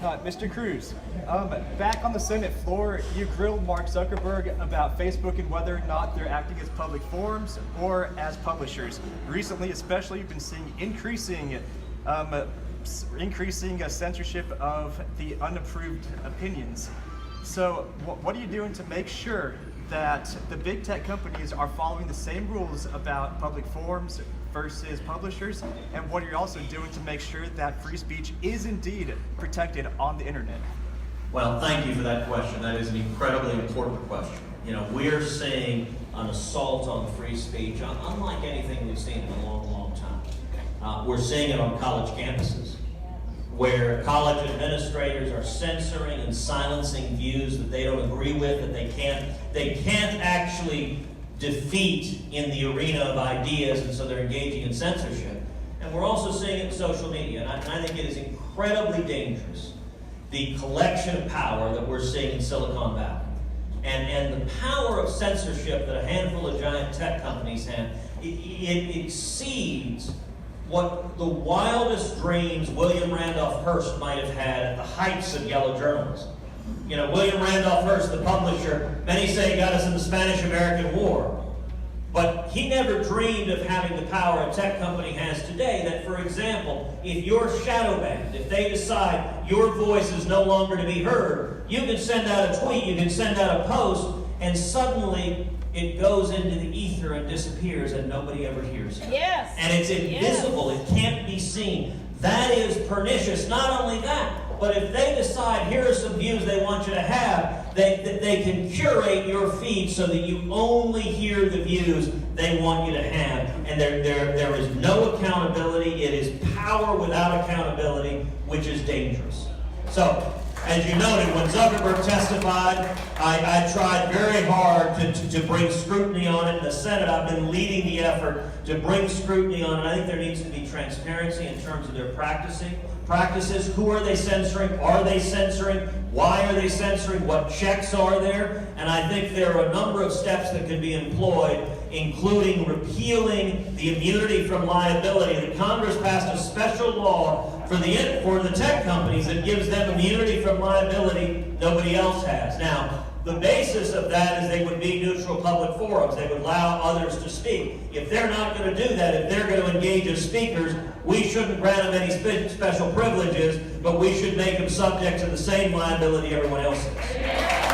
Mr. Cruz, back on the Senate floor, you grilled Mark Zuckerberg about Facebook and whether or not they're acting as public forums or as publishers. Recently, especially, you've been seeing increasing censorship of the unapproved opinions. So what are you doing to make sure that the big tech companies are following the same rules about public forums versus publishers, and what are you also doing to make sure that free speech is indeed protected on the internet? Well, thank you for that question. That is an incredibly important question. You know, we're seeing an assault on free speech unlike anything we've seen in a long, long time. We're seeing it on college campuses, where college administrators are censoring and silencing views that they don't agree with, that they can't actually defeat in the arena of ideas, and so they're engaging in censorship. And we're also seeing it in social media, and I think it is incredibly dangerous, the collection of power that we're seeing in Silicon Valley. And the power of censorship that a handful of giant tech companies have, it exceeds what the wildest dreams William Randolph Hearst might have had at the heights of yellow journalism. You know, William Randolph Hearst, the publisher, many say got us in the Spanish-American War. But he never dreamed of having the power a tech company has today, that, for example, if you're shadow banned, if they decide your voice is no longer to be heard, you can send out a tweet, you can send out a post, and suddenly it goes into the ether and disappears and nobody ever hears it. Yes. And it's invisible, it can't be seen. That is pernicious. Not only that, but if they decide here are some views they want you to have, they can curate your feed so that you only hear the views they want you to have. And there is no accountability. It is power without accountability, which is dangerous. So, as you noted, when Zuckerberg testified, I tried very hard to bring scrutiny on it. In the Senate, I've been leading the effort to bring scrutiny on it. I think there needs to be transparency in terms of their practices. Who are they censoring? Are they censoring? Why are they censoring? What checks are there? And I think there are a number of steps that can be employed, including repealing the immunity from liability. The Congress passed a special law for the tech companies that gives them immunity from liability nobody else has. Now, the basis of that is they would be neutral public forums. They would allow others to speak. If they're not going to do that, if they're going to engage as speakers, we shouldn't grant them any special privileges, but we should make them subject to the same liability everyone else is.